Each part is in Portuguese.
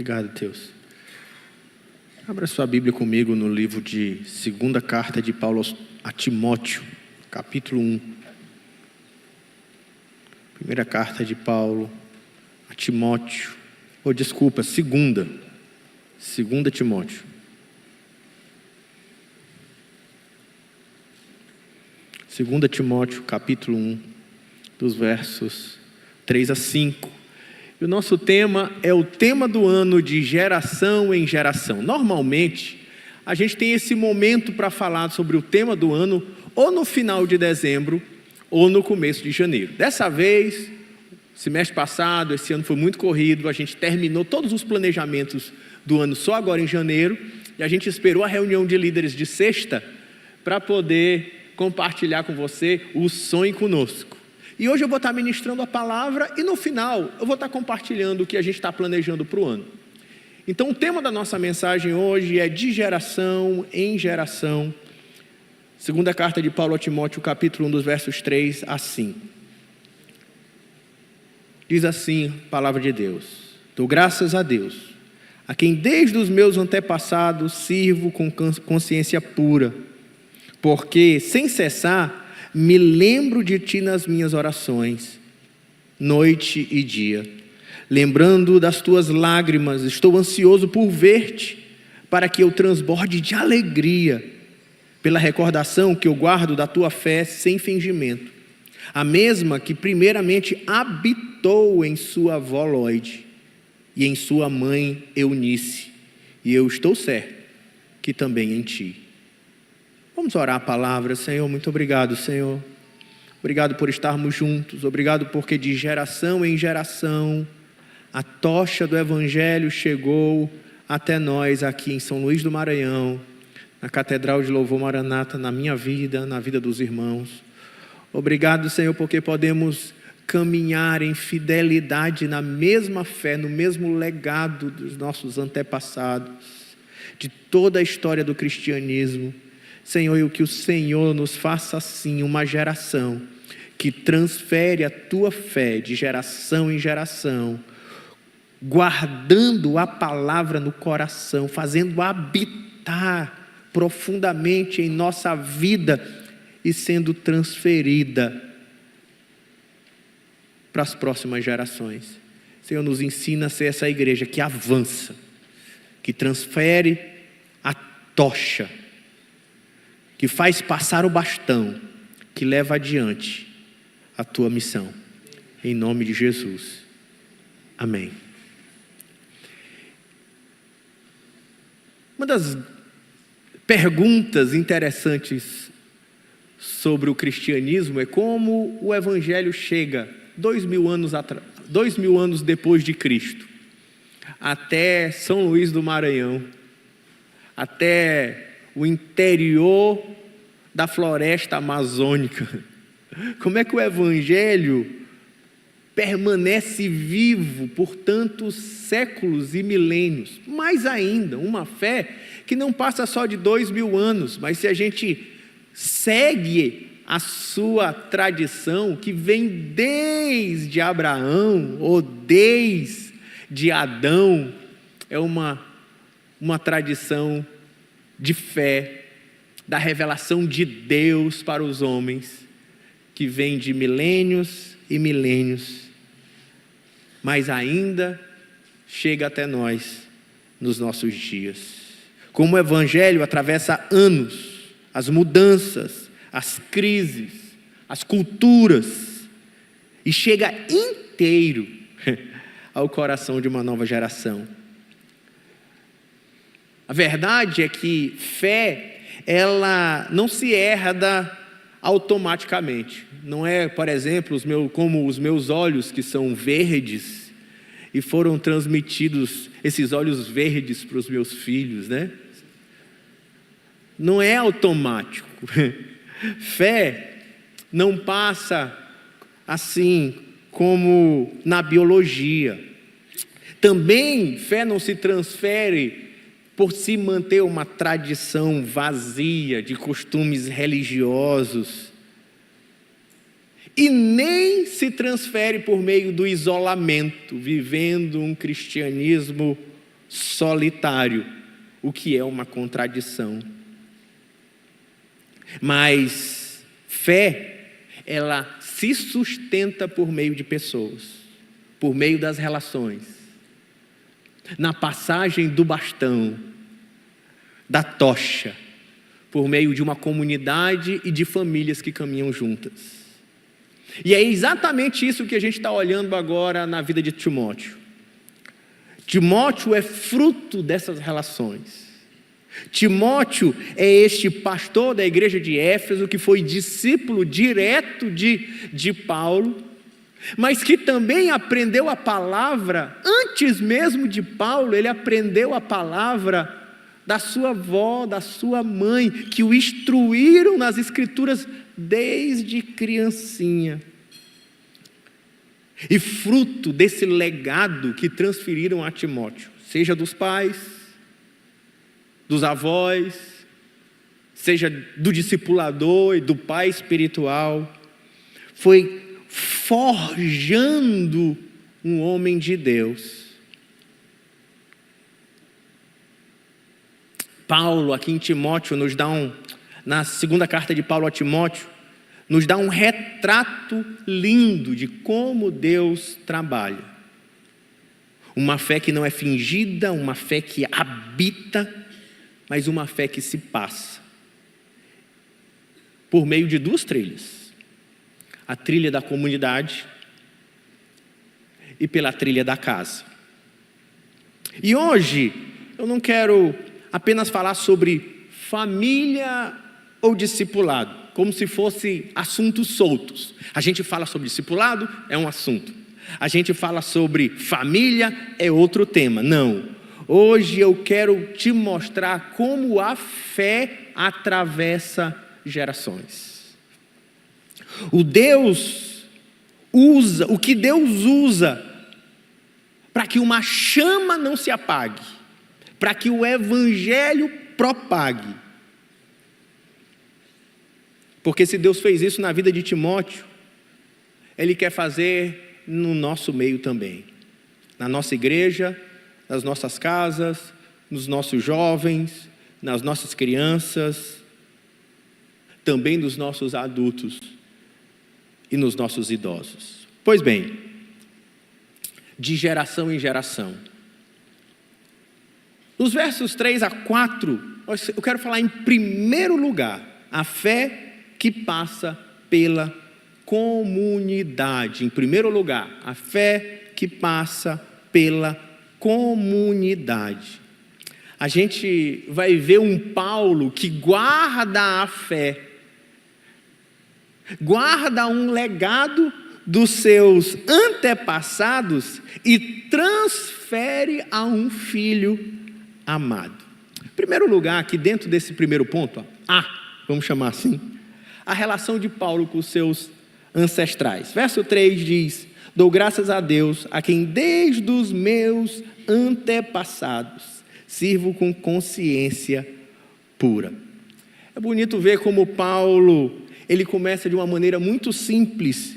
Obrigado, Deus. Abra sua Bíblia comigo no livro de Segunda Carta de Paulo a Timóteo, capítulo 1. Primeira carta de Paulo a Timóteo. Segunda Timóteo. Segunda Timóteo, capítulo 1, dos versos 3 a 5. E o nosso tema é o tema do ano de geração em geração. Normalmente, a gente tem esse momento para falar sobre o tema do ano ou no final de dezembro ou no começo de janeiro. Dessa vez, semestre passado, esse ano foi muito corrido, a gente terminou todos os planejamentos do ano só agora em janeiro, e a gente esperou a reunião de líderes de sexta para poder compartilhar com você o sonho conosco. E hoje eu vou estar ministrando a palavra e no final eu vou estar compartilhando o que a gente está planejando para o ano. Então o tema da nossa mensagem hoje é de geração em geração. Segunda carta de Paulo a Timóteo, capítulo 1, dos versos 3 a 5. Diz assim a palavra de Deus: dou graças a Deus, a quem desde os meus antepassados sirvo com consciência pura, porque sem cessar me lembro de ti nas minhas orações, noite e dia. Lembrando das tuas lágrimas, estou ansioso por ver-te, para que eu transborde de alegria, pela recordação que eu guardo da tua fé sem fingimento, a mesma que primeiramente habitou em sua avó Lóide e em sua mãe Eunice, e eu estou certo que também em ti. Vamos orar a palavra. Senhor, muito obrigado, Senhor. Obrigado por estarmos juntos. Obrigado porque de geração em geração a tocha do Evangelho chegou até nós aqui em São Luís do Maranhão, na Catedral de Louvor Maranata, na minha vida, na vida dos irmãos. Obrigado, Senhor, porque podemos caminhar em fidelidade na mesma fé, no mesmo legado dos nossos antepassados, de toda a história do cristianismo. Senhor, e o que o Senhor nos faça assim, uma geração que transfere a tua fé de geração em geração, guardando a palavra no coração, fazendo habitar profundamente em nossa vida e sendo transferida para as próximas gerações. Senhor, nos ensina a ser essa igreja que avança, que transfere a tocha, que faz passar o bastão, que leva adiante a tua missão. Em nome de Jesus. Amém. Uma das perguntas interessantes sobre o cristianismo é como o Evangelho chega 2000 anos depois de Cristo, até São Luís do Maranhão, até o interior da floresta amazônica. Como é que o Evangelho permanece vivo por tantos séculos e milênios? Mais ainda, uma fé que não passa só de 2000 anos, mas se a gente segue a sua tradição, que vem desde Abraão ou desde Adão, é uma tradição de fé, da revelação de Deus para os homens, que vem de milênios e milênios, mas ainda chega até nós nos nossos dias. Como o Evangelho atravessa anos, as mudanças, as crises, as culturas, e chega inteiro ao coração de uma nova geração. A verdade é que fé, ela não se herda automaticamente. Não é, por exemplo, como os meus olhos que são verdes e foram transmitidos esses olhos verdes para os meus filhos, né? Não é automático. Fé não passa assim como na biologia. Também fé não se transfere por se manter uma tradição vazia de costumes religiosos, e nem se transfere por meio do isolamento, vivendo um cristianismo solitário, o que é uma contradição. Mas fé, ela se sustenta por meio de pessoas, por meio das relações, na passagem do bastão, da tocha, por meio de uma comunidade e de famílias que caminham juntas. E é exatamente isso que a gente está olhando agora na vida de Timóteo. Timóteo é fruto dessas relações. Timóteo é este pastor da igreja de Éfeso, que foi discípulo direto de Paulo, mas que também aprendeu a palavra, antes mesmo de Paulo, ele aprendeu a palavra da sua avó, da sua mãe, que o instruíram nas escrituras desde criancinha. E fruto desse legado que transferiram a Timóteo, seja dos pais, dos avós, seja do discipulador e do pai espiritual, foi forjando um homem de Deus. Paulo, aqui em Timóteo, nos dá na segunda carta de Paulo a Timóteo, nos dá um retrato lindo de como Deus trabalha. Uma fé que não é fingida, uma fé que habita, mas uma fé que se passa. Por meio de duas trilhas. A trilha da comunidade e pela trilha da casa. E hoje, eu não quero apenas falar sobre família ou discipulado, como se fossem assuntos soltos. A gente fala sobre discipulado, é um assunto. A gente fala sobre família, é outro tema. Não. Hoje eu quero te mostrar como a fé atravessa gerações. O que Deus usa para que uma chama não se apague, para que o evangelho propague. Porque se Deus fez isso na vida de Timóteo, Ele quer fazer no nosso meio também. Na nossa igreja, nas nossas casas, nos nossos jovens, nas nossas crianças, também nos nossos adultos e nos nossos idosos. Pois bem, de geração em geração. Nos versos 3 a 4, eu quero falar em primeiro lugar, a fé que passa pela comunidade. Em primeiro lugar, a fé que passa pela comunidade. A gente vai ver um Paulo que guarda a fé, guarda um legado dos seus antepassados e transfere a um filho amado. Em primeiro lugar, aqui dentro desse primeiro ponto, vamos chamar assim, a relação de Paulo com os seus ancestrais. Verso 3 diz: dou graças a Deus, a quem desde os meus antepassados sirvo com consciência pura. É bonito ver como Paulo, ele começa de uma maneira muito simples,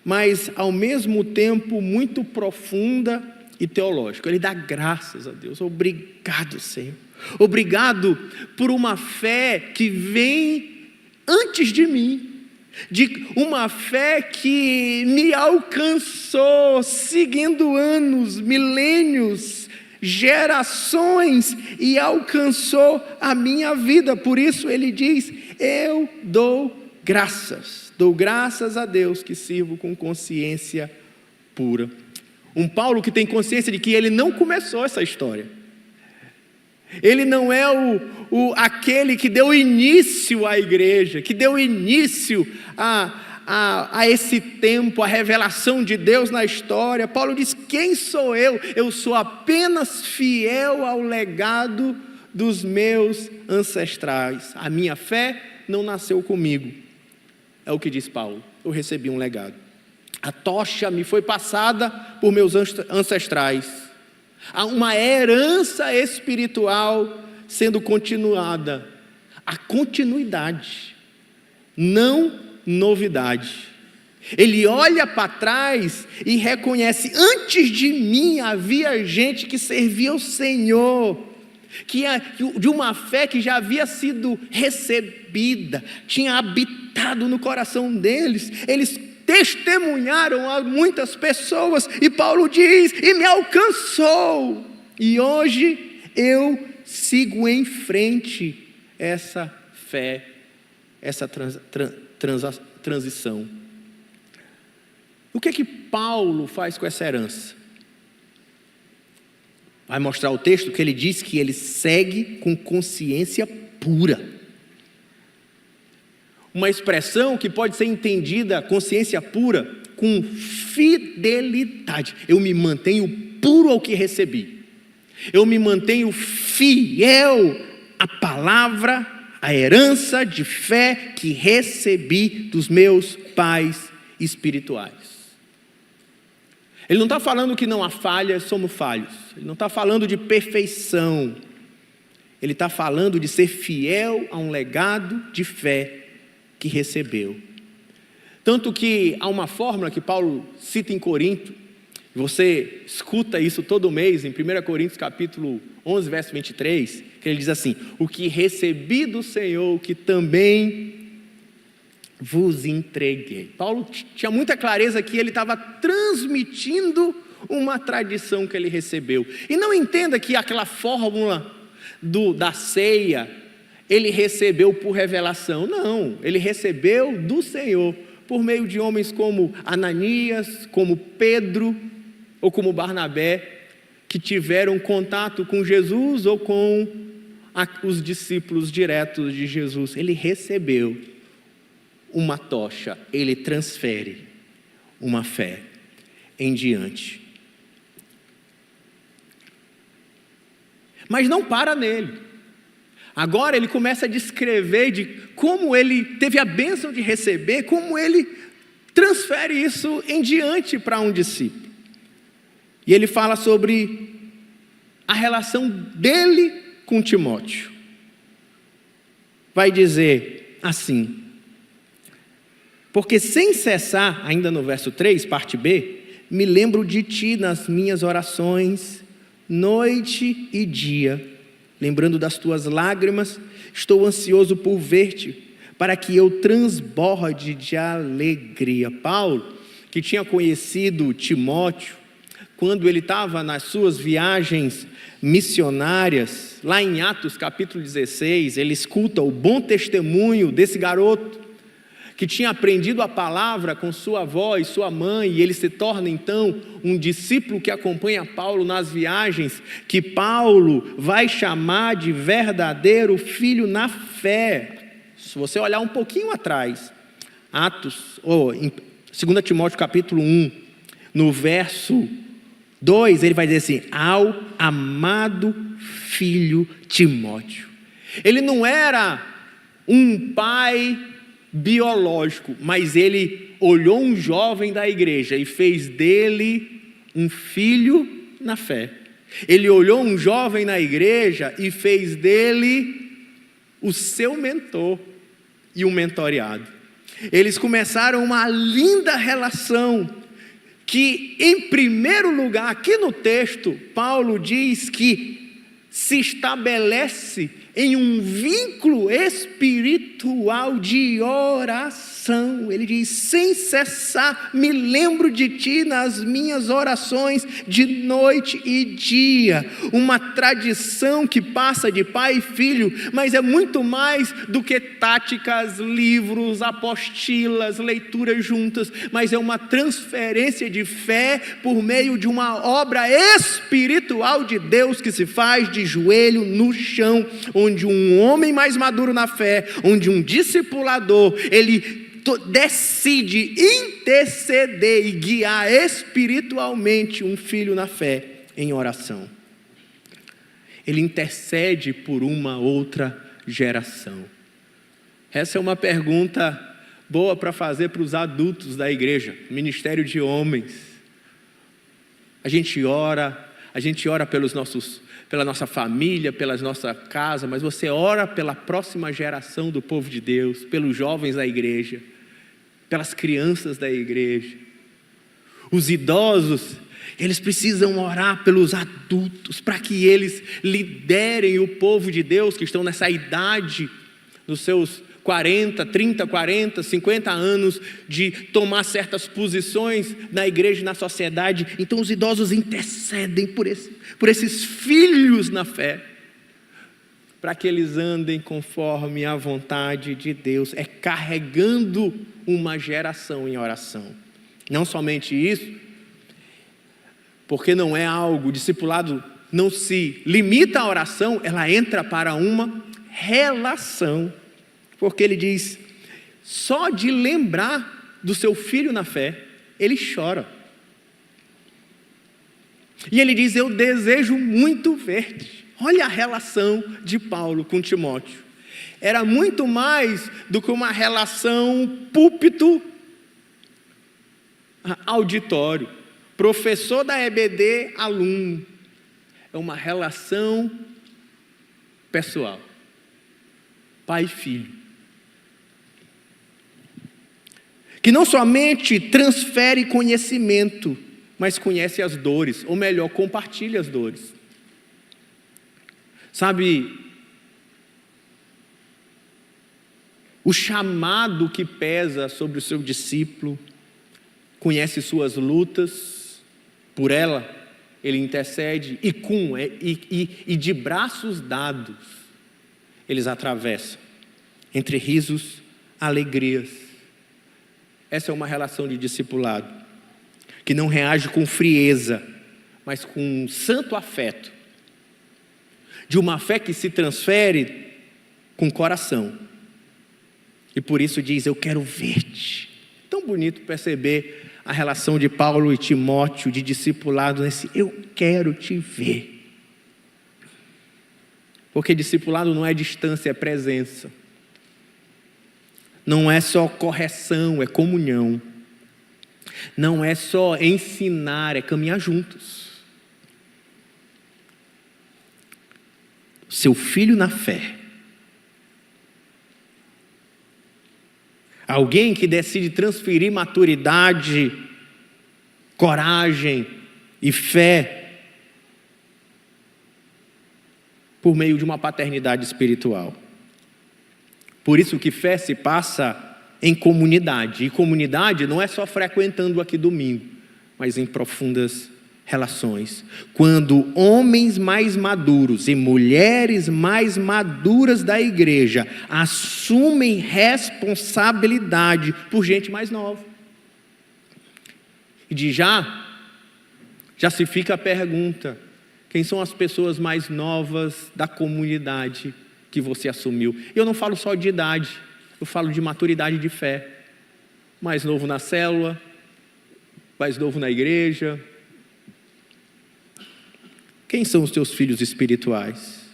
mas ao mesmo tempo muito profunda e teológica. Ele dá graças a Deus. Obrigado, Senhor. Obrigado por uma fé que vem antes de mim, de uma fé que me alcançou, seguindo anos, milênios, gerações, e alcançou a minha vida. Por isso ele diz: eu dou graças a Deus que sirvo com consciência pura. Um Paulo que tem consciência de que ele não começou essa história. Ele não é aquele que deu início à igreja, que deu início a esse tempo, a revelação de Deus na história. Paulo diz: quem sou eu? Eu sou apenas fiel ao legado dos meus ancestrais. A minha fé não nasceu comigo. É o que diz Paulo. Eu recebi um legado. A tocha me foi passada por meus ancestrais. Há uma herança espiritual sendo continuada. A continuidade, não novidade. Ele olha para trás e reconhece: antes de mim havia gente que servia ao Senhor, de uma fé que já havia sido recebida, tinha habitado no coração deles. Eles testemunharam a muitas pessoas, e Paulo diz: e me alcançou, e hoje eu sigo em frente essa fé, essa transição. O que é que Paulo faz com essa herança? Vai mostrar o texto que ele diz que ele segue com consciência pura. Uma expressão que pode ser entendida, consciência pura, com fidelidade. Eu me mantenho puro ao que recebi. Eu me mantenho fiel à palavra, à herança de fé que recebi dos meus pais espirituais. Ele não está falando que não há falhas, somos falhos. Ele não está falando de perfeição. Ele está falando de ser fiel a um legado de fé que recebeu. Tanto que há uma fórmula que Paulo cita em Corinto, você escuta isso todo mês, em 1 Coríntios capítulo 11, verso 23, que ele diz assim: o que recebi do Senhor, o que também vos entreguei. Paulo tinha muita clareza que ele estava transmitindo uma tradição que ele recebeu. E não entenda que aquela fórmula da ceia ele recebeu por revelação. Não, ele recebeu do Senhor por meio de homens como Ananias, como Pedro ou como Barnabé, que tiveram contato com Jesus ou com os discípulos diretos de Jesus. Ele recebeu uma tocha, ele transfere uma fé em diante. Mas não para nele. Agora ele começa a descrever de como ele teve a bênção de receber, como ele transfere isso em diante para um discípulo. E ele fala sobre a relação dele com Timóteo. Vai dizer assim: porque sem cessar, ainda no verso 3, parte B, me lembro de ti nas minhas orações, noite e dia, lembrando das tuas lágrimas, estou ansioso por ver-te, para que eu transborde de alegria. Paulo, que tinha conhecido Timóteo, quando ele estava nas suas viagens missionárias, lá em Atos capítulo 16, ele escuta o bom testemunho desse garoto, que tinha aprendido a palavra com sua avó e sua mãe, e ele se torna então um discípulo que acompanha Paulo nas viagens, que Paulo vai chamar de verdadeiro filho na fé. Se você olhar um pouquinho atrás, em 2 Timóteo capítulo 1, no verso 2, ele vai dizer assim: ao amado filho Timóteo. Ele não era um pai biológico, mas ele olhou um jovem da igreja e fez dele um filho na fé. Ele olhou um jovem na igreja e fez dele o seu mentor e um mentoreado. Eles começaram uma linda relação que, em primeiro lugar, aqui no texto, Paulo diz que se estabelece em um vínculo espiritual de oração. Ele diz: sem cessar me lembro de ti nas minhas orações de noite e dia. Uma tradição que passa de pai e filho, mas é muito mais do que táticas, livros, apostilas, leituras juntas, mas é uma transferência de fé por meio de uma obra espiritual de Deus que se faz de joelho no chão, onde um homem mais maduro na fé, onde um discipulador, ele decide interceder e guiar espiritualmente um filho na fé em oração. Ele intercede por uma outra geração. Essa é uma pergunta boa para fazer para os adultos da igreja, ministério de homens. A gente ora pela nossa família, pela nossa casa, mas você ora pela próxima geração do povo de Deus, pelos jovens da igreja. pelas crianças da igreja. Os idosos, eles precisam orar pelos adultos, para que eles liderem o povo de Deus, que estão nessa idade, nos seus 40, 30, 40, 50 anos, de tomar certas posições na igreja e na sociedade. Então os idosos intercedem por esses filhos na fé, para que eles andem conforme a vontade de Deus, carregando uma geração em oração. Não somente isso, porque não é algo, o discipulado não se limita à oração, ela entra para uma relação. Porque ele diz, só de lembrar do seu filho na fé, ele chora. E ele diz, eu desejo muito ver-te. Olha a relação de Paulo com Timóteo. Era muito mais do que uma relação púlpito-auditório. Professor da EBD, aluno. É uma relação pessoal. Pai e filho. Que não somente transfere conhecimento, mas conhece as dores, ou melhor, compartilha as dores. Sabe, o chamado que pesa sobre o seu discípulo, conhece suas lutas, por ela, ele intercede, e de braços dados, eles atravessam, entre risos, alegrias. Essa é uma relação de discipulado, que não reage com frieza, mas com um santo afeto, de uma fé que se transfere com o coração, e por isso diz, eu quero ver-te. Tão bonito perceber a relação de Paulo e Timóteo, de discipulado, nesse eu quero te ver, porque discipulado não é distância, é presença. Não é só correção, é comunhão. Não é só ensinar, é caminhar juntos. Seu filho na fé. Alguém que decide transferir maturidade, coragem e fé por meio de uma paternidade espiritual. Por isso que fé se passa em comunidade. E comunidade não é só frequentando aqui domingo, mas em profundas relações. Quando homens mais maduros e mulheres mais maduras da igreja assumem responsabilidade por gente mais nova. E já se fica a pergunta, quem são as pessoas mais novas da comunidade que você assumiu? Eu não falo só de idade, eu falo de maturidade de fé. Mais novo na célula, mais novo na igreja. Quem são os teus filhos espirituais?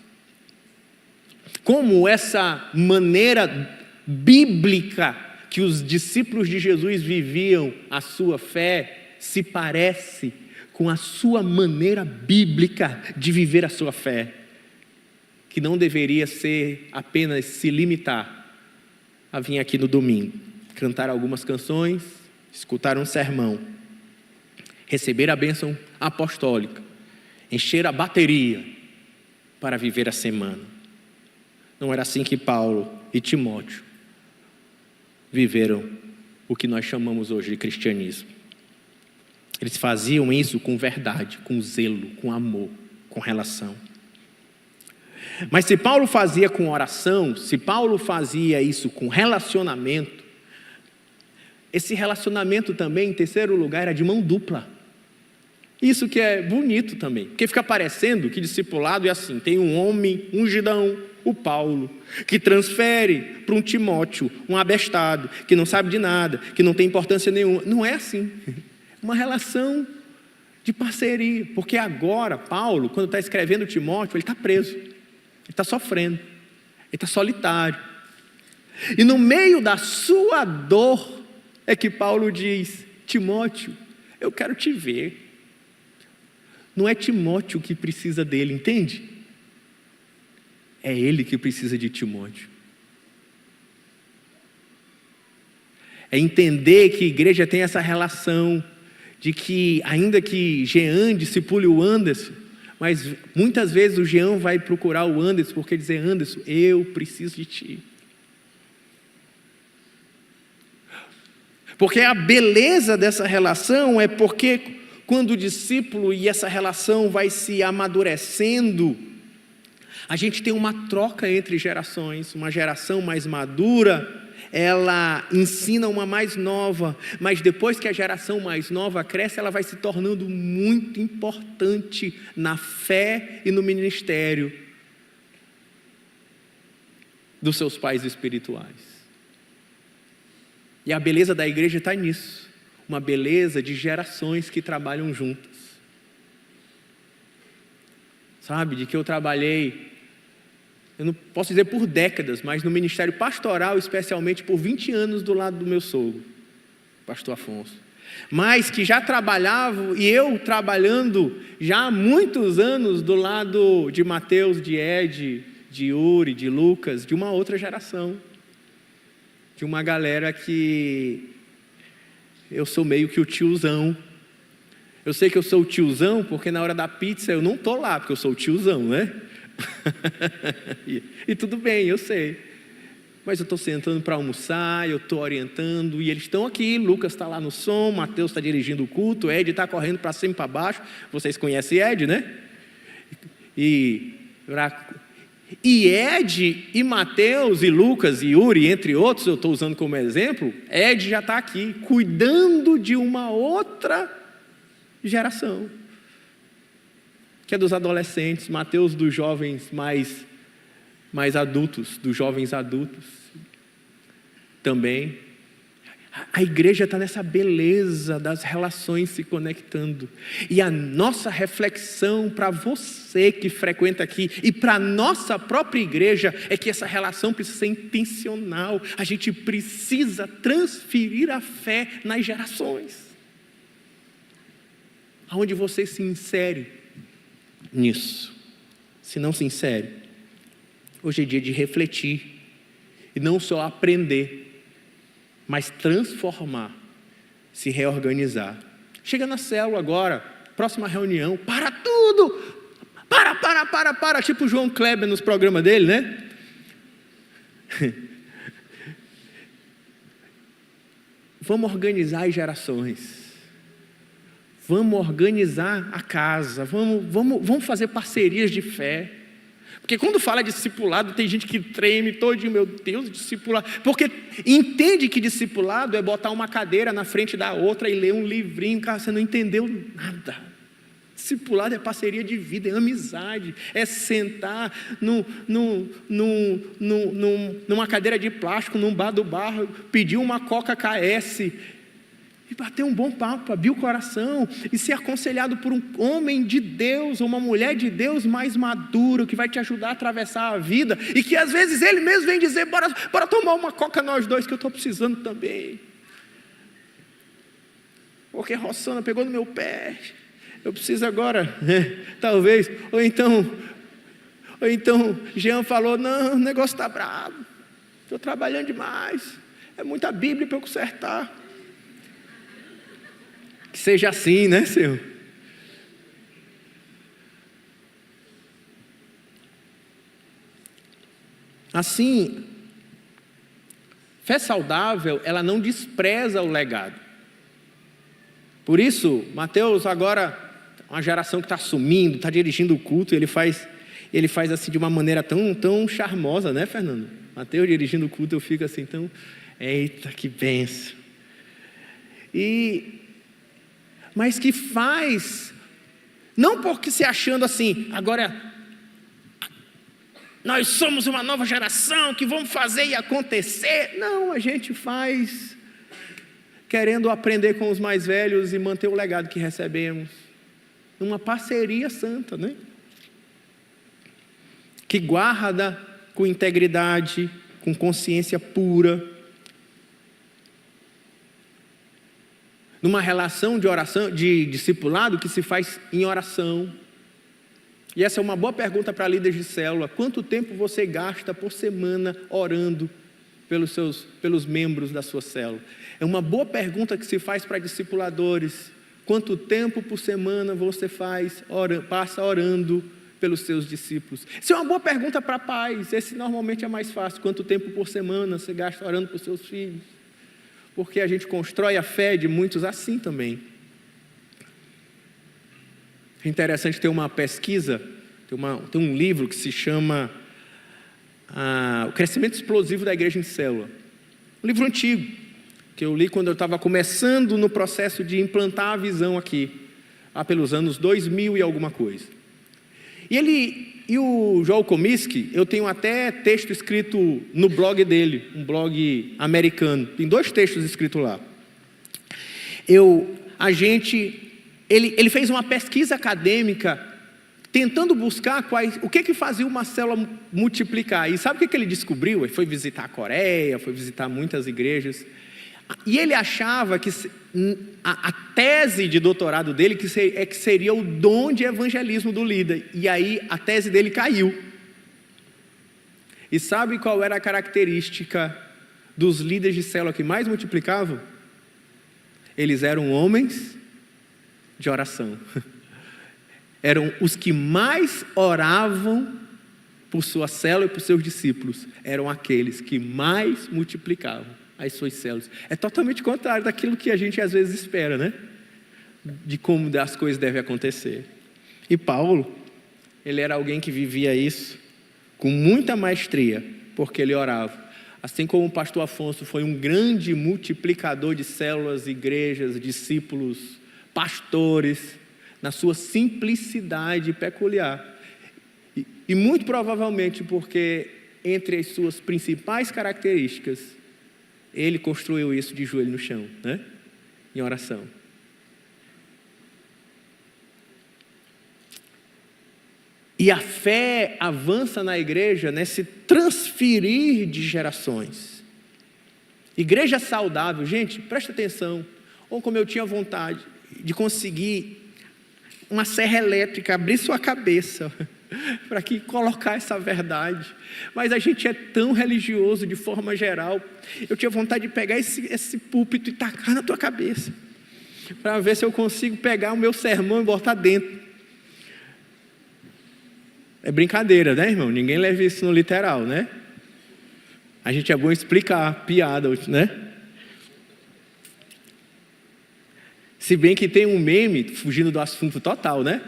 Como essa maneira bíblica que os discípulos de Jesus viviam a sua fé se parece com a sua maneira bíblica de viver a sua fé, que não deveria ser apenas se limitar a vir aqui no domingo, cantar algumas canções, escutar um sermão, receber a bênção apostólica, encher a bateria para viver a semana. Não era assim que Paulo e Timóteo viveram o que nós chamamos hoje de cristianismo. Eles faziam isso com verdade, com zelo, com amor, com relação. Mas se Paulo fazia com oração, se Paulo fazia isso com relacionamento, esse relacionamento também, em terceiro lugar, era de mão dupla. Isso que é bonito também, porque fica parecendo que discipulado é assim, tem um homem ungidão, o Paulo, que transfere para um Timóteo, um abestado, que não sabe de nada, que não tem importância nenhuma. Não é assim, uma relação de parceria, porque agora Paulo, quando está escrevendo Timóteo, ele está preso, ele está sofrendo, ele está solitário, e no meio da sua dor, é que Paulo diz, Timóteo, eu quero te ver. Não é Timóteo que precisa dele, entende? É ele que precisa de Timóteo. É entender que a igreja tem essa relação de que, ainda que Jean discipule o Anderson, mas muitas vezes o Jean vai procurar o Anderson porque dizer: Anderson, eu preciso de ti. Porque a beleza dessa relação é porque quando o discípulo e essa relação vai se amadurecendo, a gente tem uma troca entre gerações. Uma geração mais madura, ela ensina uma mais nova, mas depois que a geração mais nova cresce, ela vai se tornando muito importante na fé e no ministério dos seus pais espirituais. E a beleza da igreja está nisso, uma beleza de gerações que trabalham juntas. Sabe, de que eu trabalhei, eu não posso dizer por décadas, mas no ministério pastoral, especialmente por 20 anos do lado do meu sogro, pastor Afonso. Mas que já trabalhava, e eu trabalhando já há muitos anos do lado de Mateus, de Ed, de Yuri, de Lucas, de uma outra geração. De uma galera que eu sou meio que o tiozão. Eu sei que eu sou o tiozão porque na hora da pizza eu não estou lá, porque eu sou o tiozão, né? E tudo bem, eu sei. Mas eu estou sentando para almoçar, eu estou orientando, e eles estão aqui. Lucas está lá no som, Mateus está dirigindo o culto, Ed está correndo para cima e para baixo. Vocês conhecem Ed, né? E Ed e Mateus e Lucas e Yuri, entre outros, eu estou usando como exemplo, Ed já está aqui, cuidando de uma outra geração, que é dos adolescentes, Mateus dos jovens mais adultos, dos jovens adultos também. A igreja está nessa beleza das relações se conectando. E a nossa reflexão para você que frequenta aqui e para a nossa própria igreja é que essa relação precisa ser intencional. A gente precisa transferir a fé nas gerações. Aonde você se insere nisso? Se não se insere, hoje é dia de refletir e não só aprender, mas transformar, se reorganizar. Chega na célula agora, próxima reunião, para tudo, para, tipo o João Kleber nos programas dele, né? Vamos organizar as gerações, vamos organizar a casa, vamos fazer parcerias de fé. Porque quando fala de discipulado, tem gente que treme todinho, meu Deus, discipulado. Porque entende que discipulado é botar uma cadeira na frente da outra e ler um livrinho. Cara, você não entendeu nada. Discipulado é parceria de vida, é amizade, é sentar numa cadeira de plástico, num bar do bairro, pedir uma Coca KS e bater um bom papo, abrir o coração e ser aconselhado por um homem de Deus ou uma mulher de Deus mais maduro, que vai te ajudar a atravessar a vida e que às vezes ele mesmo vem dizer: bora tomar uma Coca nós dois, que eu estou precisando também. Porque Rossana pegou no meu pé, eu preciso agora, talvez. Ou então Jean falou: não, o negócio está bravo, estou trabalhando demais, é muita Bíblia para eu consertar. Que seja assim, né, Senhor? Assim, fé saudável, ela não despreza o legado. Por isso, Mateus agora, uma geração que está sumindo, está dirigindo o culto, ele faz assim de uma maneira tão charmosa, né, Fernando? Mateus dirigindo o culto, eu fico assim, eita, que bênção. Mas que faz, não porque se achando assim, agora nós somos uma nova geração que vamos fazer e acontecer. Não, a gente faz querendo aprender com os mais velhos e manter o legado que recebemos. Uma parceria santa, né? Que guarda com integridade, com consciência pura. Numa relação de oração, de discipulado que se faz em oração. E essa é uma boa pergunta para líderes de célula. Quanto tempo você gasta por semana orando pelos membros da sua célula? É uma boa pergunta que se faz para discipuladores. Quanto tempo por semana você passa orando pelos seus discípulos? Isso é uma boa pergunta para pais. Esse normalmente é mais fácil. Quanto tempo por semana você gasta orando por seus filhos? Porque a gente constrói a fé de muitos assim também. É interessante ter uma pesquisa, tem um livro que se chama O Crescimento Explosivo da Igreja em Célula. Um livro antigo, que eu li quando eu estava começando no processo de implantar a visão aqui, pelos anos 2000 e alguma coisa. E o Joel Comiskey, eu tenho até texto escrito no blog dele, um blog americano, tem 2 textos escritos lá. Ele fez uma pesquisa acadêmica tentando buscar o que fazia uma célula multiplicar. E sabe o que ele descobriu? Ele foi visitar a Coreia, foi visitar muitas igrejas. E ele achava que a tese de doutorado dele que seria o dom de evangelismo do líder. E aí a tese dele caiu. E sabe qual era a característica dos líderes de célula que mais multiplicavam? Eles eram homens de oração. Eram os que mais oravam por sua célula e por seus discípulos. Eram aqueles que mais multiplicavam as suas células. É totalmente contrário daquilo que a gente às vezes espera, né? De como as coisas devem acontecer. E Paulo, ele era alguém que vivia isso com muita maestria, porque ele orava. Assim como o pastor Afonso foi um grande multiplicador de células, igrejas, discípulos, pastores, na sua simplicidade peculiar. E muito provavelmente porque entre as suas principais características, ele construiu isso de joelho no chão, né? Em oração. E a fé avança na igreja nesse transferir de gerações. Igreja saudável, gente, presta atenção. Ou como eu tinha vontade de conseguir uma serra elétrica, abrir sua cabeça para colocar essa verdade. Mas a gente é tão religioso de forma geral. Eu tinha vontade de pegar esse púlpito e tacar na tua cabeça, para ver se eu consigo pegar o meu sermão e botar dentro. É brincadeira, né, irmão? Ninguém leva isso no literal, né? A gente é bom explicar piada, né? Se bem que tem um meme, fugindo do assunto total, né?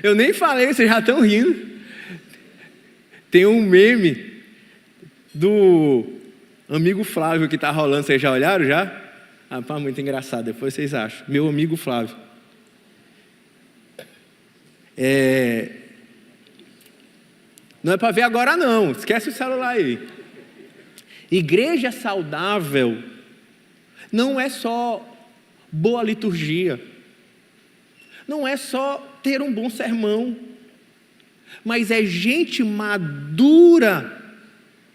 Eu nem falei, vocês já estão rindo. Tem um meme do amigo Flávio que está rolando, vocês já olharam já? Rapaz, muito engraçado, depois vocês acham. Meu amigo Flávio. Não é para ver agora não, esquece o celular aí. Igreja saudável não é só boa liturgia, não é só ter um bom sermão, mas é gente madura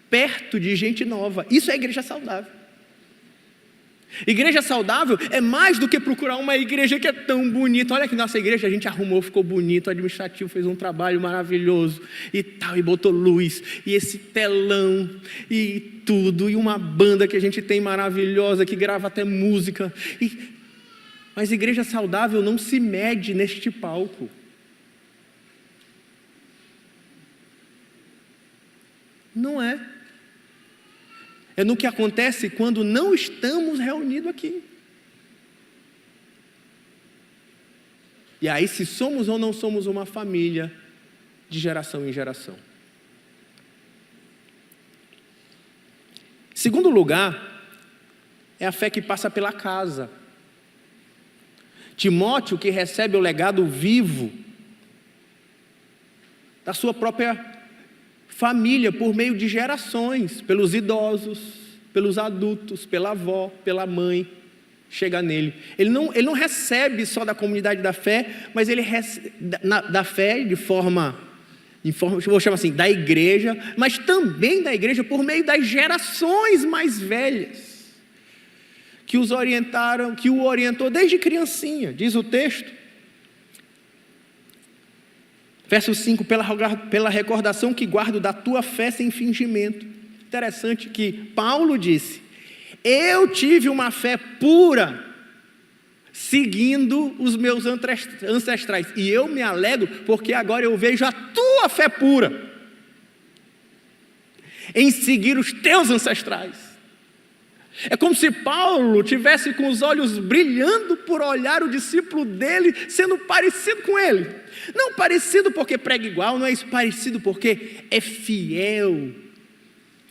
perto de gente nova. Isso é igreja saudável. Igreja saudável é mais do que procurar uma igreja que é tão bonita. Olha que nossa igreja a gente arrumou, ficou bonito, o administrativo fez um trabalho maravilhoso e tal, e botou luz, e esse telão, e tudo, e uma banda que a gente tem maravilhosa, que grava até música. Mas igreja saudável não se mede neste palco. Não é. É no que acontece quando não estamos reunidos aqui. E aí, se somos ou não somos uma família de geração em geração. Segundo lugar, é a fé que passa pela casa. Timóteo, que recebe o legado vivo da sua própria família, por meio de gerações, pelos idosos, pelos adultos, pela avó, pela mãe, chega nele. Ele não recebe só da comunidade da fé, mas ele recebe da fé de forma, vou chamar assim, da igreja, mas também da igreja por meio das gerações mais velhas, que os orientaram, que o orientou desde criancinha, diz o texto. Verso 5, pela recordação que guardo da tua fé sem fingimento, interessante que Paulo disse: eu tive uma fé pura, seguindo os meus ancestrais, e eu me alegro, porque agora eu vejo a tua fé pura, em seguir os teus ancestrais. É como se Paulo tivesse com os olhos brilhando por olhar o discípulo dele sendo parecido com ele. Não parecido porque prega igual, não é isso, parecido porque é fiel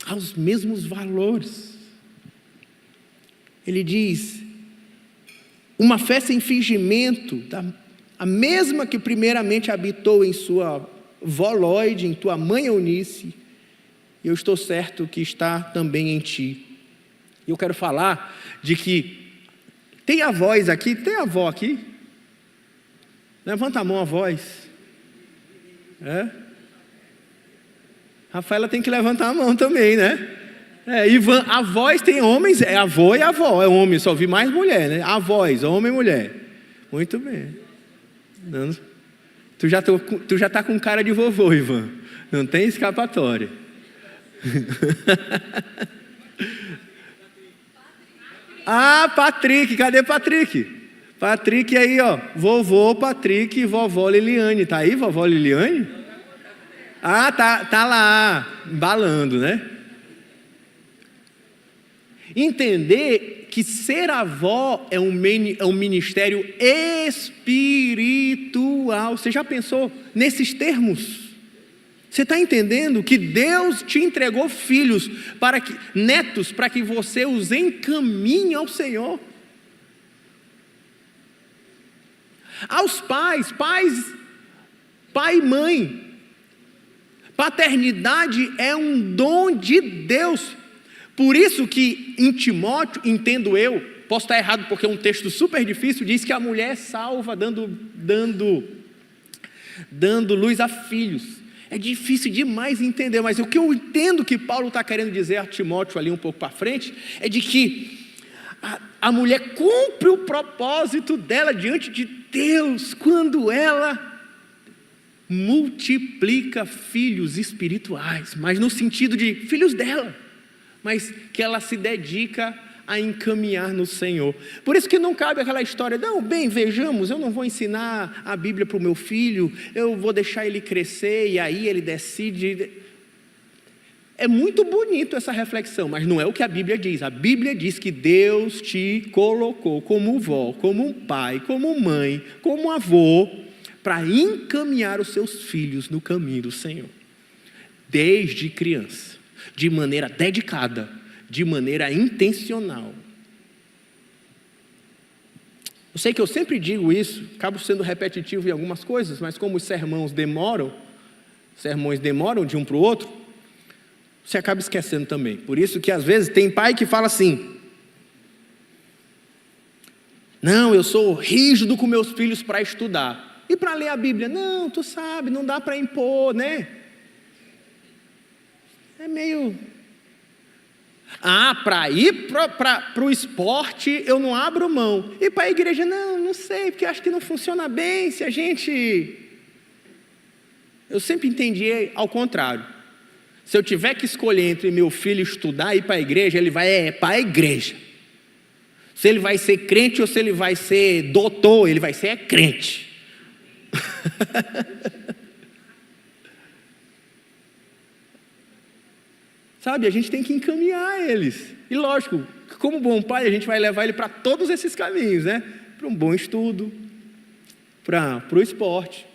aos mesmos valores. Ele diz: uma fé sem fingimento, a mesma que primeiramente habitou em sua vó Lóide, em tua mãe Eunice, e eu estou certo que está também em ti. E eu quero falar de que tem avós aqui, tem avó aqui? Levanta a mão, avós. Rafaela tem que levantar a mão também, né? Ivan, avós tem homens, é avô e avó, é homem, só vi mais mulher, né? Avós, homem e mulher. Muito bem. Não, tu já está com cara de vovô, Ivan. Não tem escapatória. Patrick, cadê Patrick? Patrick aí, ó, vovô Patrick e vovó Liliane, tá aí vovó Liliane? Tá lá, embalando, né? Entender que ser avó é um ministério espiritual. Você já pensou nesses termos? Você está entendendo que Deus te entregou filhos, netos, para que você os encaminhe ao Senhor? Aos pai e mãe, paternidade é um dom de Deus. Por isso que em Timóteo, entendo eu, posso estar errado porque é um texto super difícil, diz que a mulher é salva dando luz a filhos. É difícil demais entender, mas o que eu entendo que Paulo está querendo dizer a Timóteo ali um pouco para frente, é de que a mulher cumpre o propósito dela diante de Deus, quando ela multiplica filhos espirituais, mas no sentido de filhos dela, mas que ela se dedica a encaminhar no Senhor. Por isso que não cabe aquela história, não, bem, vejamos, eu não vou ensinar a Bíblia para o meu filho, eu vou deixar ele crescer e aí ele decide. É muito bonito essa reflexão, mas não é o que a Bíblia diz. A Bíblia diz que Deus te colocou como vó, como pai, como mãe, como avô, para encaminhar os seus filhos no caminho do Senhor, desde criança, de maneira dedicada, de maneira intencional. Eu sei que eu sempre digo isso, acabo sendo repetitivo em algumas coisas, mas como os sermões demoram de um para o outro, você acaba esquecendo também. Por isso que às vezes tem pai que fala assim: não, eu sou rígido com meus filhos para estudar. E para ler a Bíblia? Não, tu sabe, não dá para impor, né? É meio... para ir para o esporte eu não abro mão. E para a igreja, não sei, porque acho que não funciona bem se a gente... Eu sempre entendi ao contrário. Se eu tiver que escolher entre meu filho estudar e ir para a igreja, ele vai para a igreja. Se ele vai ser crente ou se ele vai ser doutor, ele vai ser crente. Sabe, a gente tem que encaminhar eles. E lógico, como bom pai, a gente vai levar ele para todos esses caminhos, né? Para um bom estudo, para o esporte,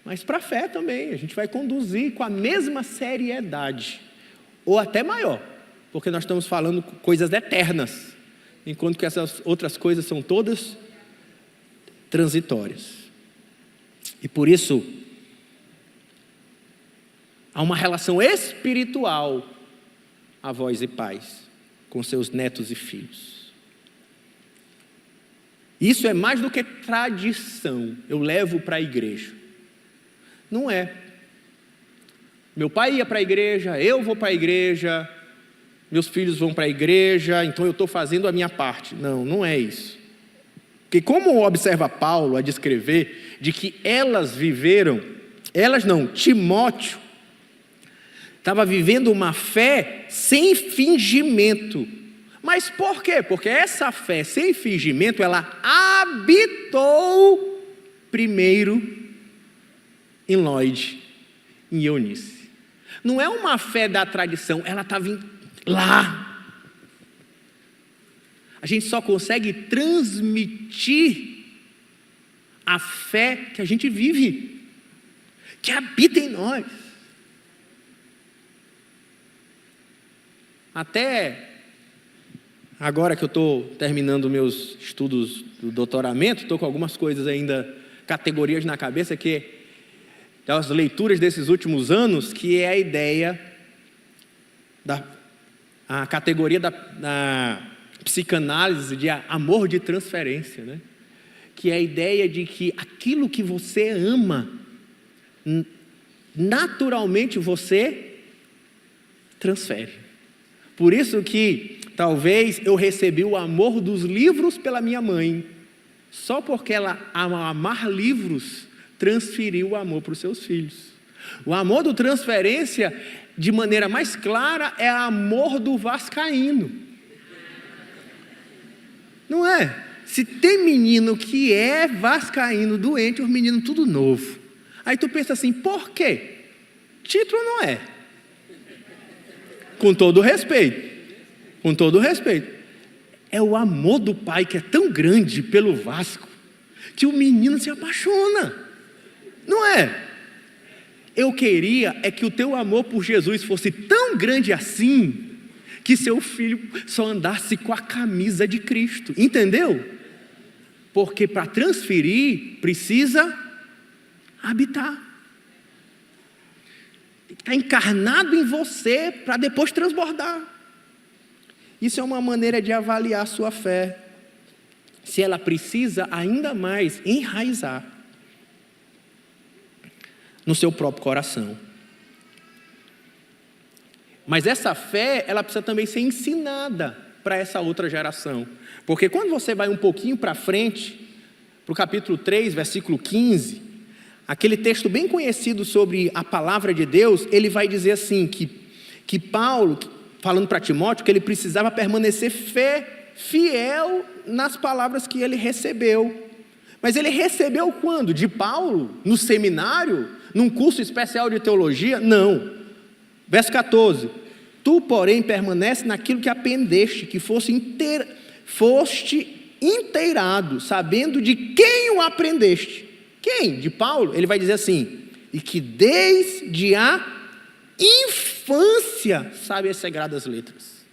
mas para a fé também. A gente vai conduzir com a mesma seriedade, ou até maior, porque nós estamos falando coisas eternas, enquanto que essas outras coisas são todas transitórias. E por isso, há uma relação espiritual, avós e pais, com seus netos e filhos. Isso é mais do que tradição, eu levo para a igreja. Não é. Meu pai ia para a igreja, eu vou para a igreja, meus filhos vão para a igreja, então eu estou fazendo a minha parte. Não, não é isso. Porque como observa Paulo a descrever, de que elas viveram, Timóteo, Estava vivendo uma fé sem fingimento. Mas por quê? Porque essa fé sem fingimento, ela habitou primeiro em Lloyd, em Eunice. Não é uma fé da tradição, ela estava lá. A gente só consegue transmitir a fé que a gente vive, que habita em nós. Até agora que eu estou terminando meus estudos do doutoramento, estou com algumas coisas ainda, categorias na cabeça, que das leituras desses últimos anos, que é a ideia a categoria da psicanálise de amor de transferência, né? Que é a ideia de que aquilo que você ama, naturalmente você transfere. Por isso que talvez eu recebi o amor dos livros pela minha mãe, só porque ela, ao amar livros, transferiu o amor para os seus filhos. O amor do transferência, de maneira mais clara, é o amor do vascaíno. Não é? Se tem menino que é vascaíno doente, os meninos tudo novo. Aí tu pensa assim, por quê? Título não é. Com todo respeito. Com todo respeito. É o amor do pai que é tão grande pelo Vasco, que o menino se apaixona. Não é? Eu queria é que o teu amor por Jesus fosse tão grande assim, que seu filho só andasse com a camisa de Cristo. Entendeu? Porque para transferir, precisa habitar. Tem que estar encarnado em você para depois transbordar. Isso é uma maneira de avaliar a sua fé. Se ela precisa ainda mais enraizar no seu próprio coração. Mas essa fé, ela precisa também ser ensinada para essa outra geração. Porque quando você vai um pouquinho para frente, para o capítulo 3, versículo 15, aquele texto bem conhecido sobre a palavra de Deus, ele vai dizer assim, que Paulo, falando para Timóteo, que ele precisava permanecer fiel nas palavras que ele recebeu. Mas ele recebeu quando? De Paulo? No seminário? Num curso especial de teologia? Não. Verso 14, tu, porém, permanece naquilo que aprendeste, que foste inteirado, sabendo de quem o aprendeste. Quem? De Paulo? Ele vai dizer assim, e que desde a infância sabe as sagradas letras.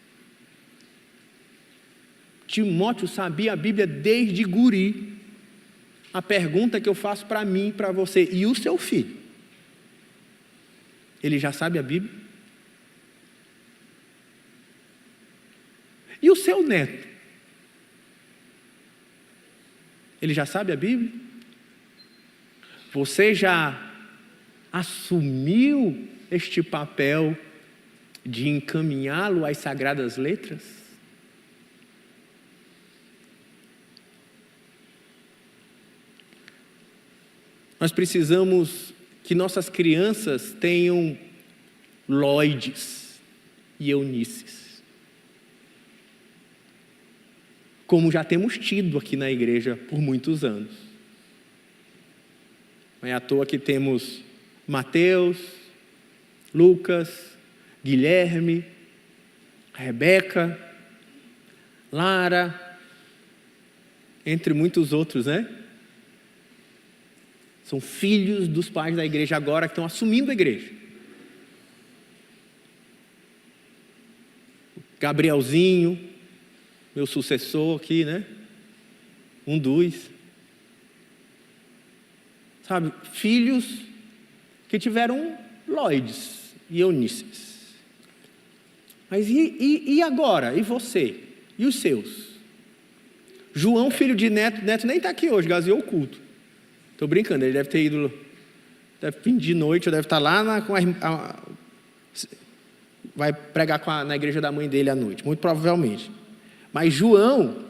Timóteo sabia a Bíblia desde guri. A pergunta que eu faço para mim e para você, e o seu filho? Ele já sabe a Bíblia? E o seu neto? Ele já sabe a Bíblia? Você já assumiu este papel de encaminhá-lo às sagradas letras? Nós precisamos que nossas crianças tenham Lloyds e Eunices, como já temos tido aqui na igreja por muitos anos. Não é à toa que temos Mateus, Lucas, Guilherme, Rebeca, Lara, entre muitos outros, né? São filhos dos pais da igreja agora que estão assumindo a igreja. Gabrielzinho, meu sucessor aqui, né? Um dos. Sabe, filhos que tiveram Lloyds e Eunices. Mas e agora? E você? E os seus? João, filho de Neto nem está aqui hoje, gazeou o culto. Estou brincando, ele deve ter ido, deve vir de noite, ou deve estar lá vai pregar na igreja da mãe dele à noite, muito provavelmente. Mas João,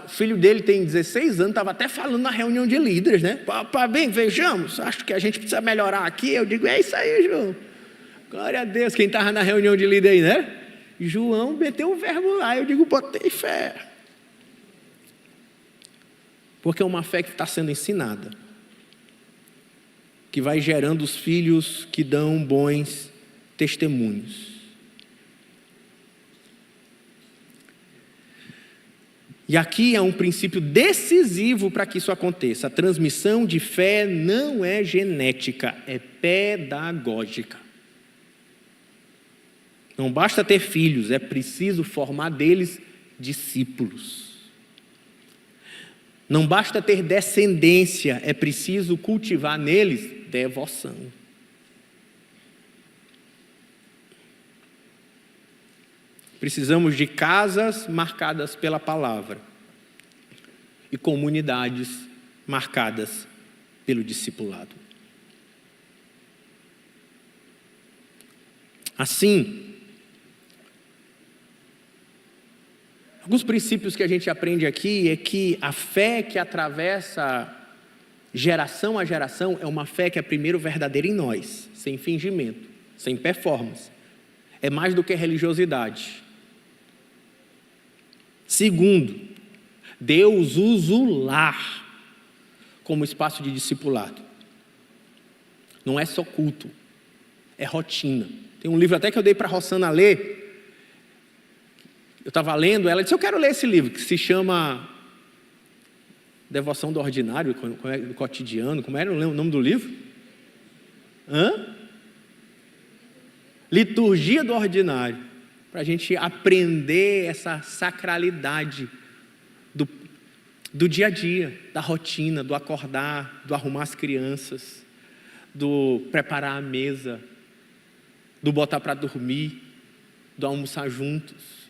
filho dele tem 16 anos, estava até falando na reunião de líderes, né? Bem, vejamos, acho que a gente precisa melhorar aqui. Eu digo, é isso aí, João. Glória a Deus, quem estava na reunião de líder aí, né? João meteu o verbo lá, eu digo, botei fé. Porque é uma fé que está sendo ensinada, que vai gerando os filhos que dão bons testemunhos. E aqui é um princípio decisivo para que isso aconteça. A transmissão de fé não é genética, é pedagógica. Não basta ter filhos, é preciso formar deles discípulos. Não basta ter descendência, é preciso cultivar neles devoção. Precisamos de casas marcadas pela palavra e comunidades marcadas pelo discipulado. Assim, alguns princípios que a gente aprende aqui é que a fé que atravessa geração a geração é uma fé que é primeiro verdadeira em nós, sem fingimento, sem performance. É mais do que religiosidade. Segundo, Deus usa o lar como espaço de discipulado. Não é só culto, é rotina. Tem um livro até que eu dei para a Rossana ler. Eu estava lendo, ela disse, eu quero ler esse livro, que se chama Devoção do Ordinário, do Cotidiano. Como era o nome do livro? Liturgia do Ordinário. Para a gente aprender essa sacralidade do dia a dia, da rotina, do acordar, do arrumar as crianças, do preparar a mesa, do botar para dormir, do almoçar juntos,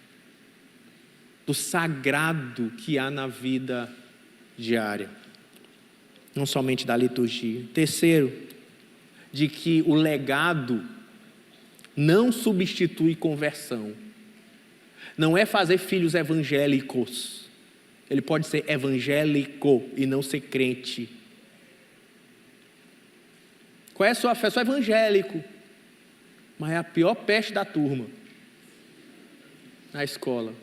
do sagrado que há na vida diária, não somente da liturgia. Terceiro, de que o legado não substitui conversão. Não é fazer filhos evangélicos. Ele pode ser evangélico e não ser crente. Qual é a sua fé? Sou evangélico. Mas é a pior peste da turma. Na escola.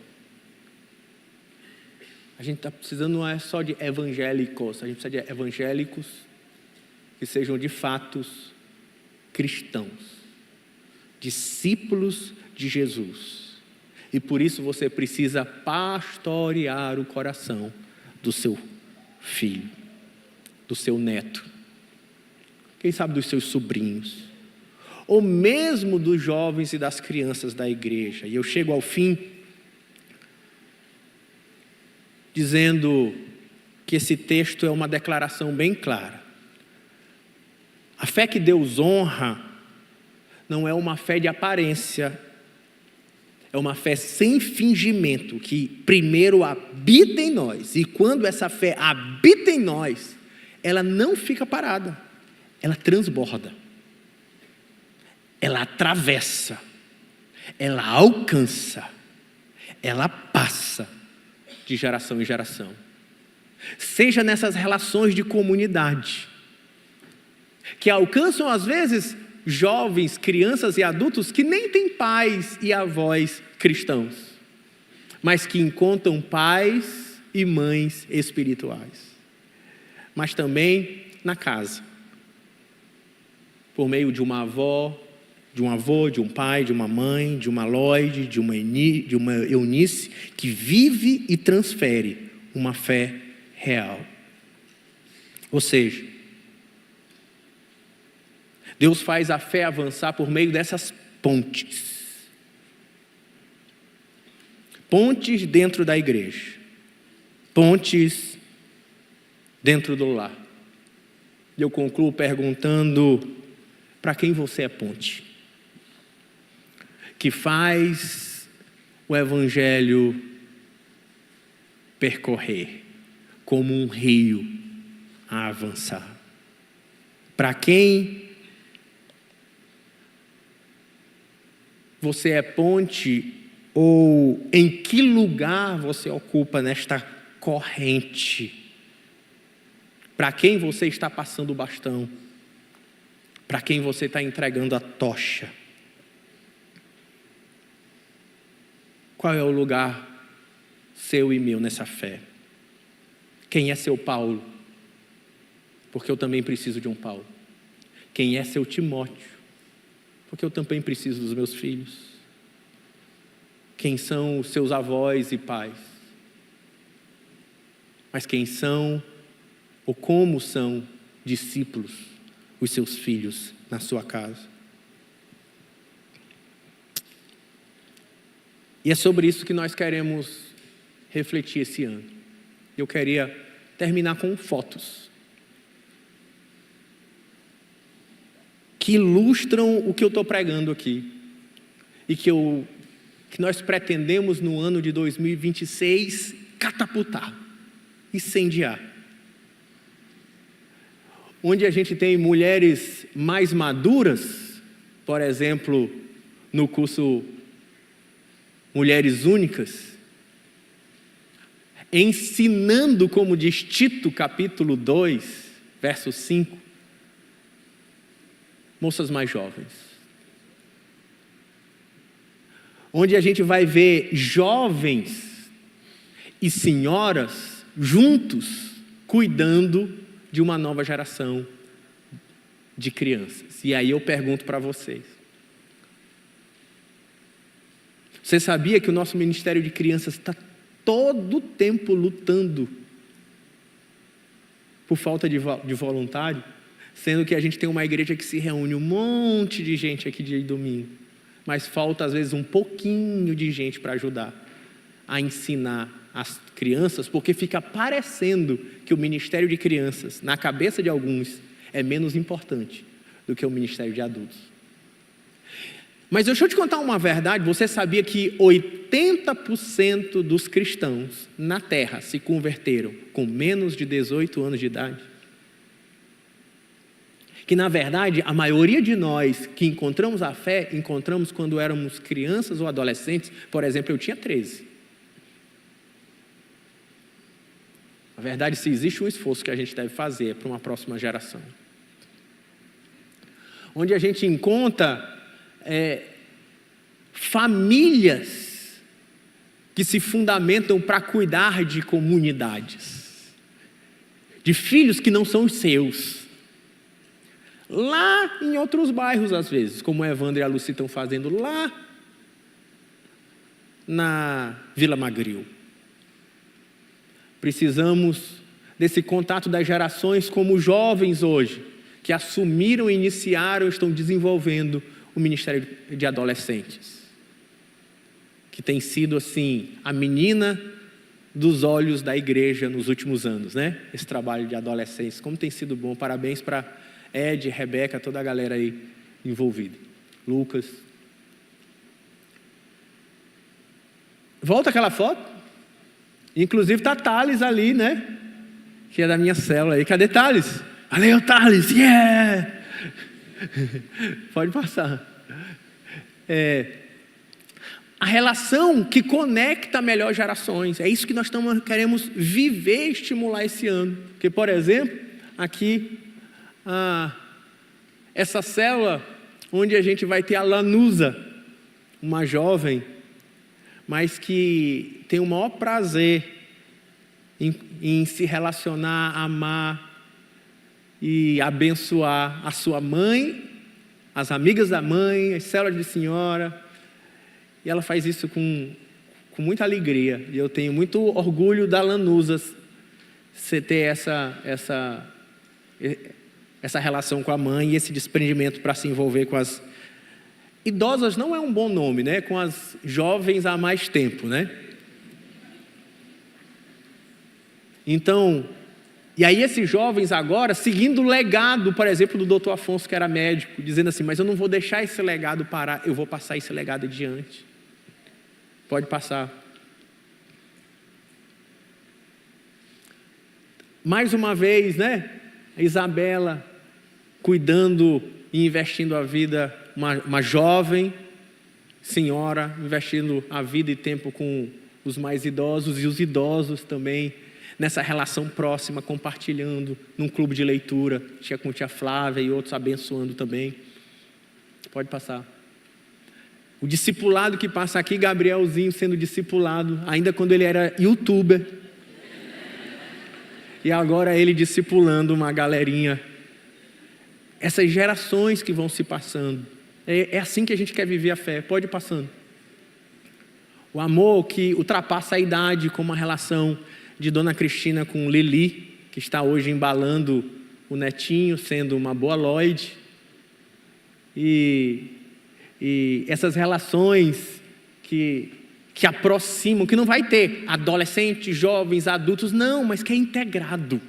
A gente está precisando não é só de evangélicos. A gente precisa de evangélicos que sejam de fato cristãos. Discípulos de Jesus. E por isso você precisa pastorear o coração do seu filho, do seu neto, quem sabe dos seus sobrinhos, ou mesmo dos jovens e das crianças da igreja. E eu chego ao fim dizendo que esse texto é uma declaração bem clara. A fé que Deus honra não é uma fé de aparência, é uma fé sem fingimento, que primeiro habita em nós, e quando essa fé habita em nós, ela não fica parada, ela transborda, ela atravessa, ela alcança, ela passa de geração em geração, seja nessas relações de comunidade, que alcançam às vezes jovens, crianças e adultos que nem têm pais e avós cristãos, mas que encontram pais e mães espirituais. Mas também na casa, por meio de uma avó, de um avô, de um pai, de uma mãe, de uma Lloyd, de uma Eunice, que vive e transfere uma fé real. Ou seja, Deus faz a fé avançar por meio dessas pontes. Pontes dentro da igreja. Pontes dentro do lar. E eu concluo perguntando, para quem você é ponte? Que faz o evangelho percorrer como um rio a avançar. Para quem você é ponte, ou em que lugar você ocupa nesta corrente? Para quem você está passando o bastão? Para quem você está entregando a tocha? Qual é o lugar seu e meu nessa fé? Quem é seu Paulo? Porque eu também preciso de um Paulo. Quem é seu Timóteo? Porque eu também preciso dos meus filhos. Quem são os seus avós e pais? Mas quem são ou como são discípulos os seus filhos na sua casa? E é sobre isso que nós queremos refletir esse ano. Eu queria terminar com fotos que ilustram o que eu estou pregando aqui e que nós pretendemos no ano de 2026 catapultar, incendiar. Onde a gente tem mulheres mais maduras, por exemplo, no curso Mulheres Únicas, ensinando, como diz Tito, capítulo 2, verso 5, moças mais jovens. Onde a gente vai ver jovens e senhoras juntos, cuidando de uma nova geração de crianças. E aí eu pergunto para vocês: você sabia que o nosso Ministério de Crianças está todo o tempo lutando por falta de voluntário? Sendo que a gente tem uma igreja que se reúne um monte de gente aqui dia e domingo, mas falta às vezes um pouquinho de gente para ajudar a ensinar as crianças, porque fica parecendo que o Ministério de Crianças, na cabeça de alguns, é menos importante do que o Ministério de Adultos. Mas deixa eu te contar uma verdade. Você sabia que 80% dos cristãos na Terra se converteram com menos de 18 anos de idade? Que na verdade a maioria de nós que encontramos a fé, encontramos quando éramos crianças ou adolescentes. Por exemplo, eu tinha 13. Na verdade, se existe um esforço que a gente deve fazer para uma próxima geração, onde a gente encontra famílias que se fundamentam para cuidar de comunidades, de filhos que não são os seus, lá em outros bairros às vezes, como o Evandro e a Lucy estão fazendo lá na Vila Magril. Precisamos desse contato das gerações, como os jovens hoje, que assumiram, iniciaram, estão desenvolvendo o Ministério de Adolescentes, que tem sido assim a menina dos olhos da igreja nos últimos anos, né? Esse trabalho de adolescentes, como tem sido bom. Parabéns para Ed, Rebeca, toda a galera aí envolvida. Lucas. Volta aquela foto. Inclusive está Thales ali, né? Que é da minha célula aí. Cadê Thales? Valeu, Thales! Yeah! Pode passar. A relação que conecta melhor gerações. É isso que nós queremos viver e estimular esse ano. Porque, por exemplo, aqui, essa célula, onde a gente vai ter a Lanusa, uma jovem, mas que tem o maior prazer em se relacionar, amar e abençoar a sua mãe, as amigas da mãe, as células de senhora. E ela faz isso com muita alegria. E eu tenho muito orgulho da Lanusa você ter essa relação com a mãe e esse desprendimento para se envolver com as idosas. Não é um bom nome, né? Com as jovens há mais tempo, né? Então, e aí esses jovens agora, seguindo o legado, por exemplo, do Dr. Afonso, que era médico, dizendo assim: mas eu não vou deixar esse legado parar, eu vou passar esse legado adiante. Pode passar. Mais uma vez, né? A Isabela, cuidando e investindo a vida, uma jovem senhora, investindo a vida e tempo com os mais idosos e os idosos também, nessa relação próxima, compartilhando num clube de leitura, com tia Flávia e outros abençoando também. Pode passar. O discipulado que passa aqui, Gabrielzinho sendo discipulado, ainda quando ele era youtuber. E agora ele discipulando uma galerinha. Essas gerações que vão se passando. É assim que a gente quer viver a fé. Pode ir passando. O amor que ultrapassa a idade, como a relação de Dona Cristina com Lili, que está hoje embalando o netinho, sendo uma boa Lloyd. E essas relações que aproximam, que não vai ter adolescentes, jovens, adultos, não, mas que é integrado.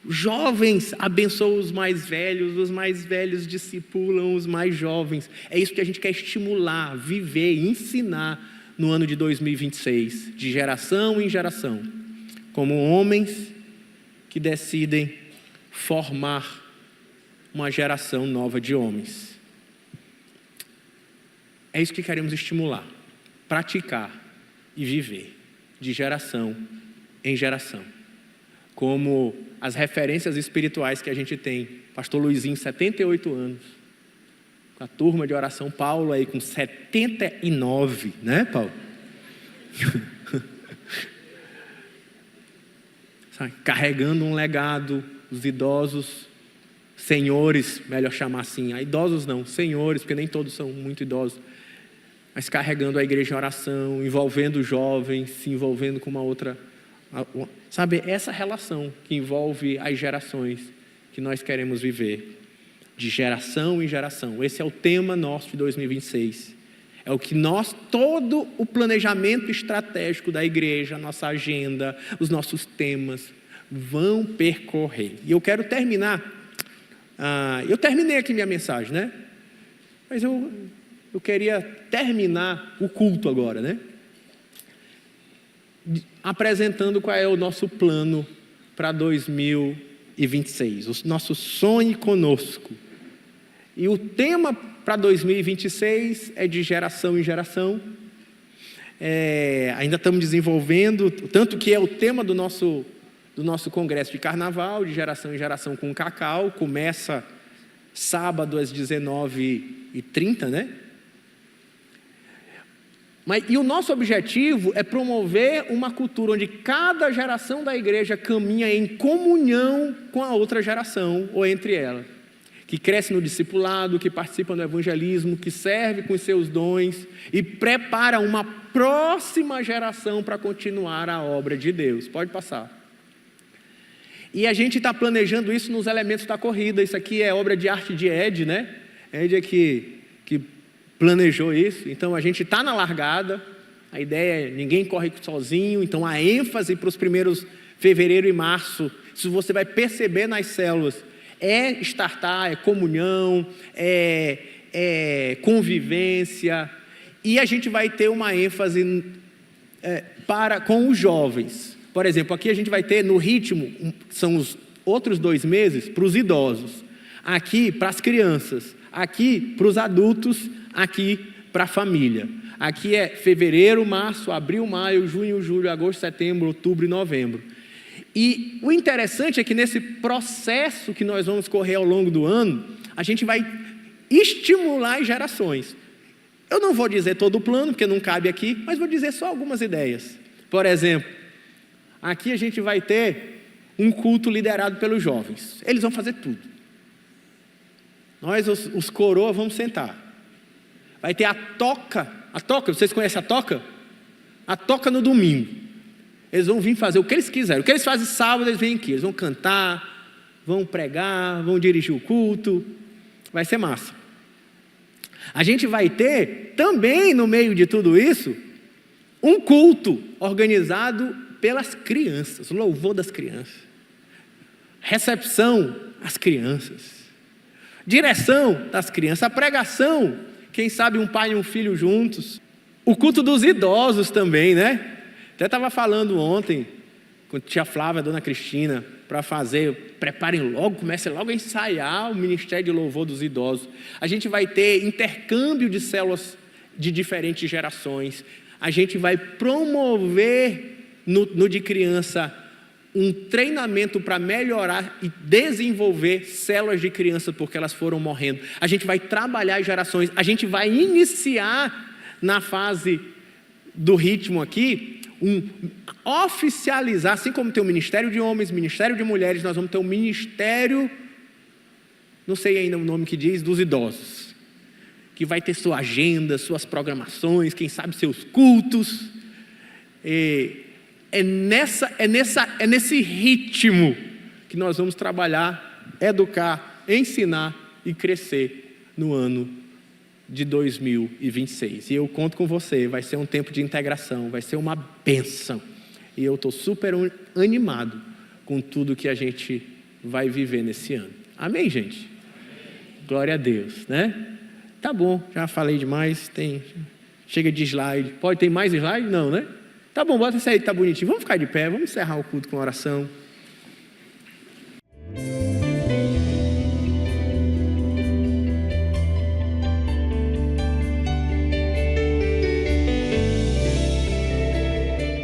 Jovens abençoam os mais velhos discipulam os mais jovens. É isso que a gente quer estimular, viver, ensinar no ano de 2026, de geração em geração, como homens que decidem formar uma geração nova de homens. É isso que queremos estimular, praticar e viver, de geração em geração. Como as referências espirituais que a gente tem. Pastor Luizinho, 78 anos. Com a turma de oração, Paulo aí com 79, né, Paulo? Carregando um legado, os idosos, senhores, melhor chamar assim, idosos não, senhores, porque nem todos são muito idosos, mas carregando a igreja em oração, envolvendo jovens, se envolvendo com uma outra, sabe, essa relação que envolve as gerações que nós queremos viver, de geração em geração. Esse é o tema nosso de 2026. É o que todo o planejamento estratégico da igreja, a nossa agenda, os nossos temas vão percorrer. E eu quero terminar, eu terminei aqui minha mensagem, né? Mas eu queria terminar o culto agora, né? Apresentando qual é o nosso plano para 2026, o nosso sonho conosco. E o tema para 2026 é de geração em geração. Ainda estamos desenvolvendo, tanto que é o tema do nosso congresso de carnaval, de geração em geração com o Cacau. Começa sábado às 19h30, né? E o nosso objetivo é promover uma cultura onde cada geração da igreja caminha em comunhão com a outra geração, ou entre elas, que cresce no discipulado, que participa do evangelismo, que serve com os seus dons e prepara uma próxima geração para continuar a obra de Deus. Pode passar. E a gente está planejando isso nos elementos da corrida. Isso aqui é obra de arte de Ed, né? Ed é que planejou isso. Então a gente está na largada, a ideia é ninguém corre sozinho, então a ênfase para os primeiros fevereiro e março, isso você vai perceber nas células, é startar, é comunhão, é convivência, e a gente vai ter uma ênfase com os jovens. Por exemplo, aqui a gente vai ter no ritmo, são os outros 2 meses para os idosos, aqui para as crianças, aqui para os adultos, aqui para a família. Aqui é fevereiro, março, abril, maio, junho, julho, agosto, setembro, outubro e novembro. E o interessante é que nesse processo que nós vamos correr ao longo do ano, a gente vai estimular as gerações. Eu não vou dizer todo o plano, porque não cabe aqui, mas vou dizer só algumas ideias. Por exemplo, aqui a gente vai ter um culto liderado pelos jovens. Eles vão fazer tudo. Nós, os coroas, vamos sentar. Vai ter a toca, vocês conhecem a toca? A toca no domingo. Eles vão vir fazer o que eles quiserem. O que eles fazem sábado, eles vêm aqui. Eles vão cantar, vão pregar, vão dirigir o culto. Vai ser massa. A gente vai ter também, no meio de tudo isso, um culto organizado pelas crianças. O louvor das crianças. Recepção às crianças. Direção das crianças. A pregação, quem sabe um pai e um filho juntos. O culto dos idosos também, né? Até estava falando ontem com a tia Flávia, a dona Cristina, para fazer, preparem logo, comecem logo a ensaiar o ministério de louvor dos idosos. A gente vai ter intercâmbio de células de diferentes gerações. A gente vai promover no de criança um treinamento para melhorar e desenvolver células de criança, porque elas foram morrendo. A gente vai trabalhar as gerações, a gente vai iniciar na fase do ritmo aqui, oficializar, assim como tem o Ministério de Homens, Ministério de Mulheres, nós vamos ter um Ministério, não sei ainda o nome que diz, dos idosos, que vai ter sua agenda, suas programações, quem sabe seus cultos. É nesse ritmo que nós vamos trabalhar, educar, ensinar e crescer no ano de 2026. E eu conto com você, vai ser um tempo de integração, vai ser uma bênção. E eu estou super animado com tudo que a gente vai viver nesse ano. Amém, gente? Glória a Deus, né? Tá bom, já falei demais, chega de slide. Ter mais slide? Não, né? Tá bom, bota isso aí, tá bonitinho. Vamos ficar de pé, vamos encerrar o culto com oração.